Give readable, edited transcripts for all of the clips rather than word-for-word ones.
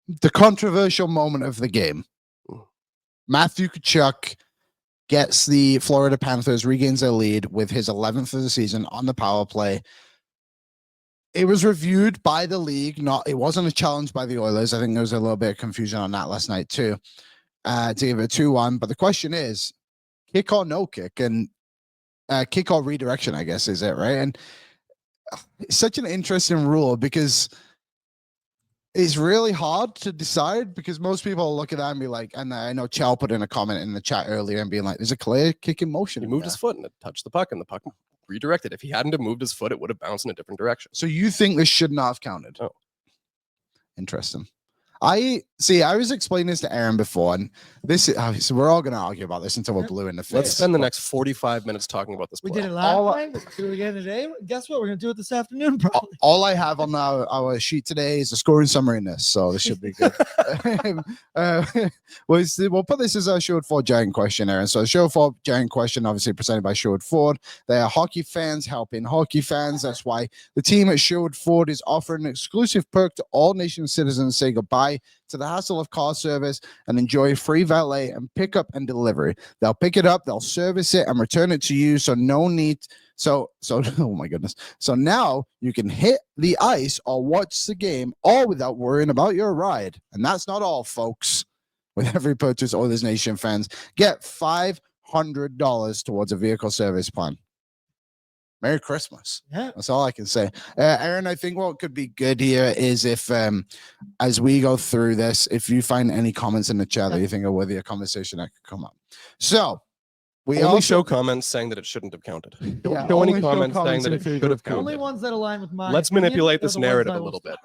The controversial moment of the game. Matthew Tkachuk gets the Florida Panthers, regains their lead with his 11th of the season on the power play. It was reviewed by the league. It wasn't a challenge by the Oilers. I think there was a little bit of confusion on that last night too, to give it 2-1. But the question is, kick or no kick? And kick or redirection, I guess, is it, right? And it's such an interesting rule because it's really hard to decide, because most people look at that and be like, and I know Chow put in a comment in the chat earlier and being like, there's a clear kicking motion. He moved his foot and it touched the puck, and the puck redirected. If he hadn't have moved his foot, it would have bounced in a different direction. So you think this should not have counted? Oh. Interesting. I was explaining this to Aaron before, and this so we're all going to argue about this until we're blue in the face. Let's spend the next 45 minutes talking about this play. We did it last night. Let's do it again today. Guess what? We're going to do it this afternoon, probably. All I have on our sheet today is a scoring summary in this, so this should be good. We'll put this as our Sherwood Ford Giant question, Aaron. So the Sherwood Ford Giant question, obviously presented by Sherwood Ford. They are hockey fans helping hockey fans. That's why the team at Sherwood Ford is offering an exclusive perk to all nation citizens. Say goodbye to the hassle of car service and enjoy free valet and pickup and delivery. They'll pick it up, they'll service it and return it to you. So no need. So oh my goodness. So now you can hit the ice or watch the game all without worrying about your ride. And that's not all, folks. With every purchase, Oilers Nation fans get $500 towards a vehicle service plan. Merry Christmas. Yeah. That's all I can say. Aaron, I think what could be good here is if, as we go through this, if you find any comments in the chat that you think are worthy of conversation, that could come up. So we only show comments saying that it shouldn't have counted. Don't show any comments saying that it should have counted. Only ones that align with mine. Let's manipulate this narrative a little bit.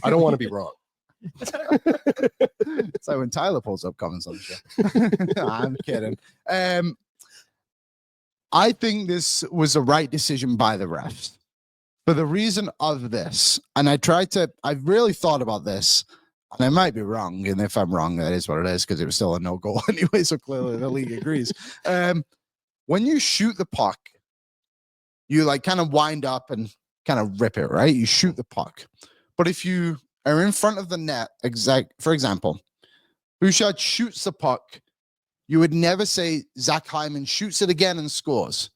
I don't want to be wrong. It's like when Tyler pulls up comments on the show. No, I'm kidding. I think this was the right decision by the refs for the reason of this. And I really thought about this, and I might be wrong. And if I'm wrong, that is what it is, because it was still a no goal anyway. So clearly the league agrees. When you shoot the puck, you like kind of wind up and kind of rip it, right? You shoot the puck. But if you are in front of the net, for example, Bouchard shoots the puck, you would never say Zach Hyman shoots it again and scores.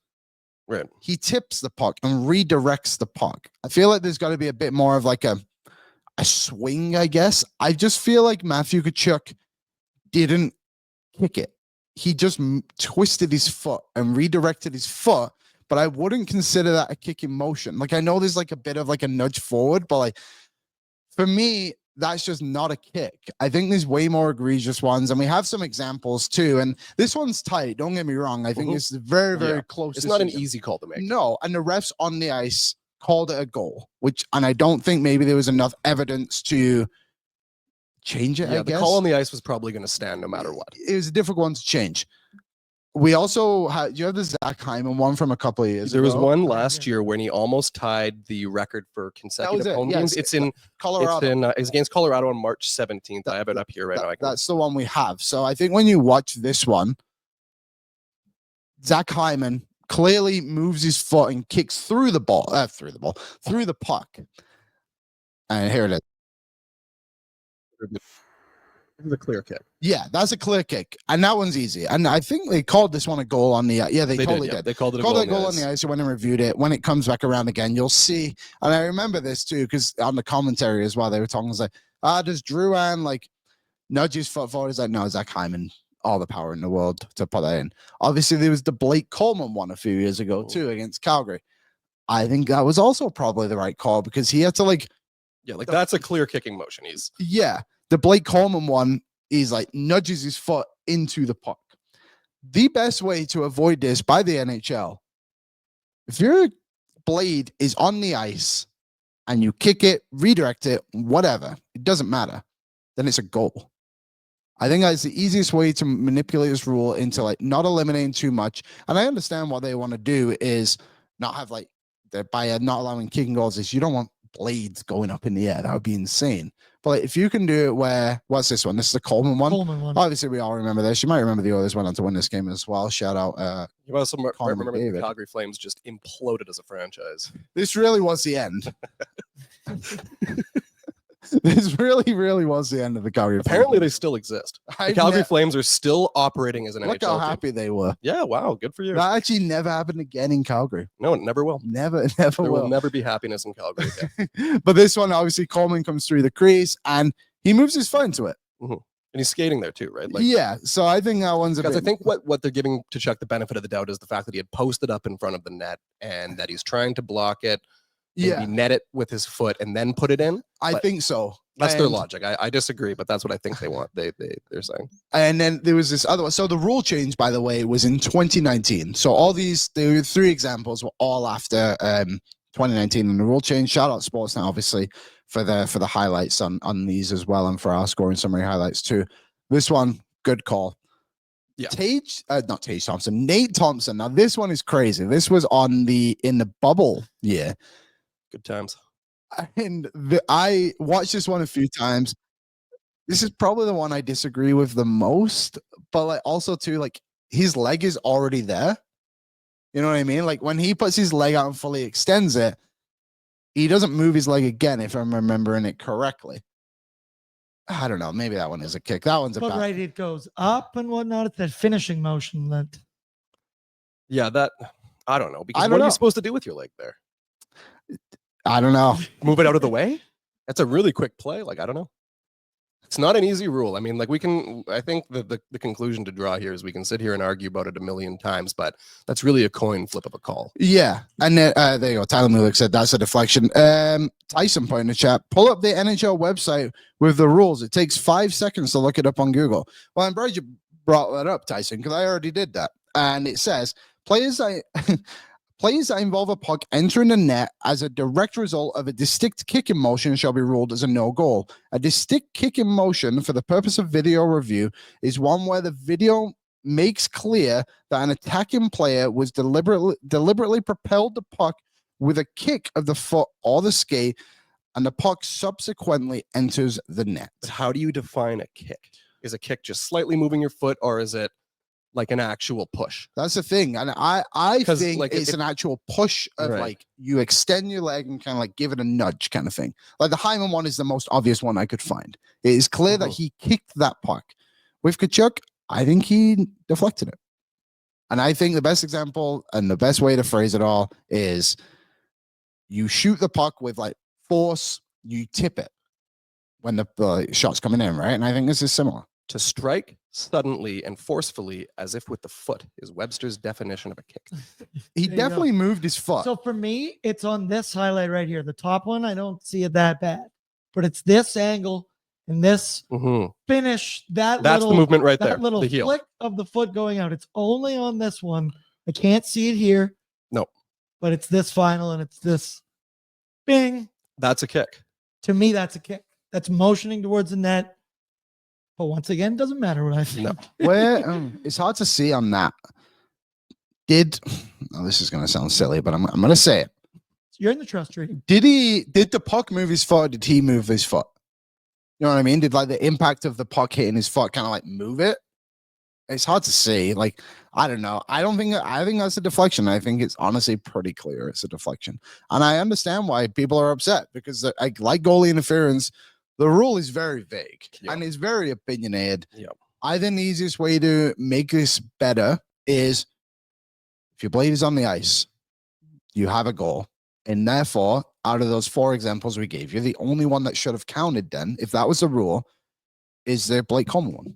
Right. He tips the puck and redirects the puck. I feel like there's got to be a bit more of like a swing, I guess. I just feel like Matthew Tkachuk didn't kick it. He just twisted his foot and redirected his foot, but I wouldn't consider that a kicking motion. Like, I know there's like a bit of like a nudge forward, but like for me, that's just not a kick. I think there's way more egregious ones, and we have some examples too. And this one's tight. Don't get me wrong. I think it's very, very close. It's not an easy call to make. No, and the refs on the ice called it a goal, and I don't think maybe there was enough evidence to change it. Yeah, I guess the call on the ice was probably going to stand no matter what. It was a difficult one to change. We also had, do you have the Zach Hyman one from a couple of years ago? There was one last year when he almost tied the record for consecutive home games. It's in Colorado. It's against Colorado on March 17th. I have it up here right now. That's the one we have. So I think when you watch this one, Zach Hyman clearly moves his foot and kicks through the puck. And here it is. This is a clear kick. Yeah, that's a clear kick. And that one's easy. And I think they called this one a goal on the they totally did. They called it a goal on the ice. You went and reviewed it. When it comes back around again, you'll see. And I remember this too, because on the commentary as well, they were talking like, does Drouin like nudge his foot forward? He's like, no, Zach Hyman, all the power in the world to put that in. Obviously, there was the Blake Coleman one a few years ago too against Calgary. I think that was also probably the right call, because he had to that's a clear kicking motion. The Blake Coleman one, he's like nudges his foot into the puck. The best way to avoid this by the NHL, if your blade is on the ice and you kick it, redirect it, whatever, it doesn't matter, then it's a goal. I think that's the easiest way to manipulate this rule into like not eliminating too much. And I understand what they want to do is not have by not allowing kicking goals is you don't want blades going up in the air. That would be insane. But if you can do it where, what's this one? This is the Coleman one. Obviously, we all remember this. You might remember the Oilers went on to win this game as well. Shout out. You also remember the Calgary Flames just imploded as a franchise. This really was the end. This really was the end of the Calgary Apparently, Flames. they still exist. The Calgary Flames are still operating as an Look NHL how team. happy they were. Yeah, wow, good for you. That actually never happened again in Calgary. No, it never will. Never There will. will never be happiness in Calgary again. But this one, obviously, Coleman comes through the crease and he moves his foot into it. And he's skating there too, right? Yeah, so I think that one's a bit... Because I think what they're giving Tkachuk the benefit of the doubt is the fact that he had posted up in front of the net and that he's trying to block it. Maybe net it with his foot and then put it in. I think so. That's their logic. I disagree, but that's what I think they want. They're saying. And then there was this other one. So the rule change, by the way, was in 2019. So all these, there were 3 examples, were all after 2019, and the rule change. Shout out Sportsnet, obviously, for the highlights on these as well, and for our scoring summary highlights too. This one, good call. Yeah. Nate Thompson. Now this one is crazy. This was in the bubble year. Good times. And I watched this one a few times. This is probably the one I disagree with the most, but like also too, like his leg is already there. You know what I mean? Like when he puts his leg out and fully extends it, he doesn't move his leg again, if I'm remembering it correctly. I don't know. Maybe that one is a kick. That one's a but bad. right, it goes up and whatnot. It's that finishing motion that. Yeah, that I don't know. Because I don't what are know. you supposed to do with your leg there? I don't know. Move it out of the way? That's a really quick play. Like, I don't know. It's not an easy rule. I mean, like I think the conclusion to draw here is we can sit here and argue about it a million times, but that's really a coin flip of a call. Yeah. And then, there you go. Tyler Mulick said that's a deflection. Tyson put in the chat, pull up the NHL website with the rules. It takes 5 seconds to look it up on Google. Well, I'm glad you brought that up, Tyson, because I already did that. And it says, players that involve a puck entering the net as a direct result of a distinct kicking motion shall be ruled as a no goal. A distinct kicking motion for the purpose of video review is one where the video makes clear that an attacking player was deliberately propelled the puck with a kick of the foot or the skate, and the puck subsequently enters the net. But how do you define a kick? Is a kick just slightly moving your foot, or is it like an actual push? That's the thing. And I think like it's an actual push of like you extend your leg and kind of like give it a nudge kind of thing. Like the Hyman one is the most obvious one I could find. It is clear that he kicked that puck. With Tkachuk, I think he deflected it. And I think the best example and the best way to phrase it all is you shoot the puck with like force, you tip it when the shot's coming in, right? And I think this is similar. To strike suddenly and forcefully as if with the foot is Webster's definition of a kick. He definitely moved his foot. So for me, it's on this highlight right here. The top one, I don't see it that bad, but it's this angle and this finish. That's the movement right there. That little the heel. flick of the foot going out. It's only on this one. I can't see it here. No. But it's this final and it's this bing. That's a kick. To me, that's a kick. That's motioning towards the net. But once again, it doesn't matter what I think. No. Where it's hard to see on that. This is going to sound silly, but I'm going to say it. You're in the trust rating. Did the puck move his foot? Or did he move his foot? You know what I mean? Did like the impact of the puck hitting his foot kind of like move it? It's hard to see. Like, I don't know. I think that's a deflection. I think it's honestly pretty clear it's a deflection. And I understand why people are upset because like goalie interference, the rule is very vague and it's very opinionated. I think the easiest way to make this better is if your blade is on the ice, you have a goal. And therefore, out of those 4 examples we gave you, the only one that should have counted then, if that was the rule, is the Blake Coleman one.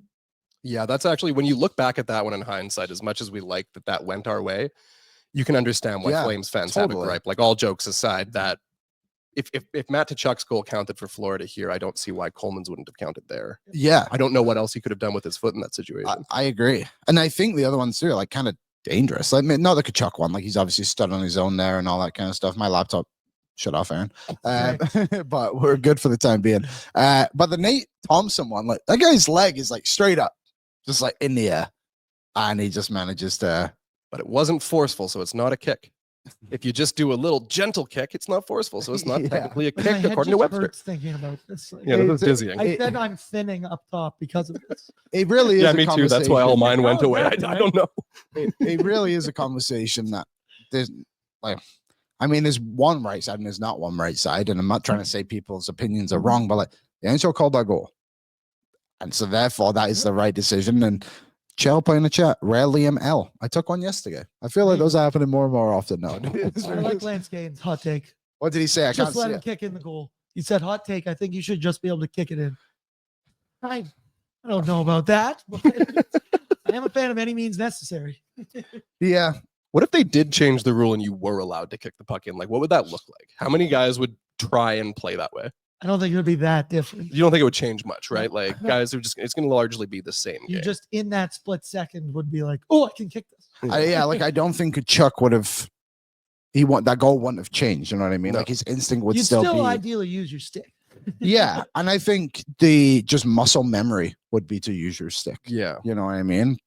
Yeah, that's actually, when you look back at that one in hindsight, as much as we like that went our way, you can understand why Flames fans have a gripe. Like, all jokes aside, that if Matt Tkachuk's goal counted for Florida here, I don't see why Coleman's wouldn't have counted there. Yeah. I don't know what else he could have done with his foot in that situation. I agree. And I think the other ones too are like kind of dangerous. Like, not the Tkachuk one, like he's obviously stood on his own there and all that kind of stuff. My laptop shut off, Aaron. But we're good for the time being. But the Nate Thompson one, like that guy's leg is like straight up, just like in the air. And he just manages to. But it wasn't forceful, so it's not a kick. If you just do a little gentle kick, it's not forceful, so it's not technically a kick, according to Webster. Thinking about this. Like, this is dizzying. I said I'm thinning up top because of this. It really is. Yeah, me too. That's why all mine went away. I don't know. It really is a conversation that there's like. I mean, there's one right side and there's not one right side. And I'm not trying to say people's opinions are wrong, but like the NHL called that goal. And so therefore that is the right decision. And Chell playing the chat, rarely ML. I took one yesterday. I feel like those are happening more and more often now. I like Lance Gaines' hot take. What did he say? I just can't let see him it. kick in the goal. He said, hot take. I think you should just be able to kick it in. I don't know about that, but I am a fan of any means necessary. Yeah. What if they did change the rule and you were allowed to kick the puck in? Like, what would that look like? How many guys would try and play that way? I don't think it would be that different. You don't think it would change much, right? Like, No. Guys are just, it's going to largely be the same You game. just, in that split second, would be like, oh, I can kick this. I don't think Tkachuk would have, that goal wouldn't have changed. You know what I mean? No. Like his instinct would You'd still be. ideally use your stick. Yeah. And I think the just muscle memory would be to use your stick. Yeah. You know what I mean?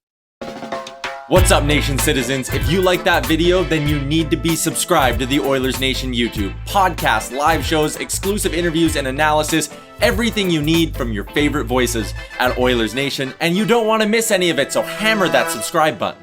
What's up, Nation citizens? If you like that video, then you need to be subscribed to the Oilers Nation YouTube. Podcasts, live shows, exclusive interviews, and analysis. Everything you need from your favorite voices at Oilers Nation. And you don't want to miss any of it, so hammer that subscribe button.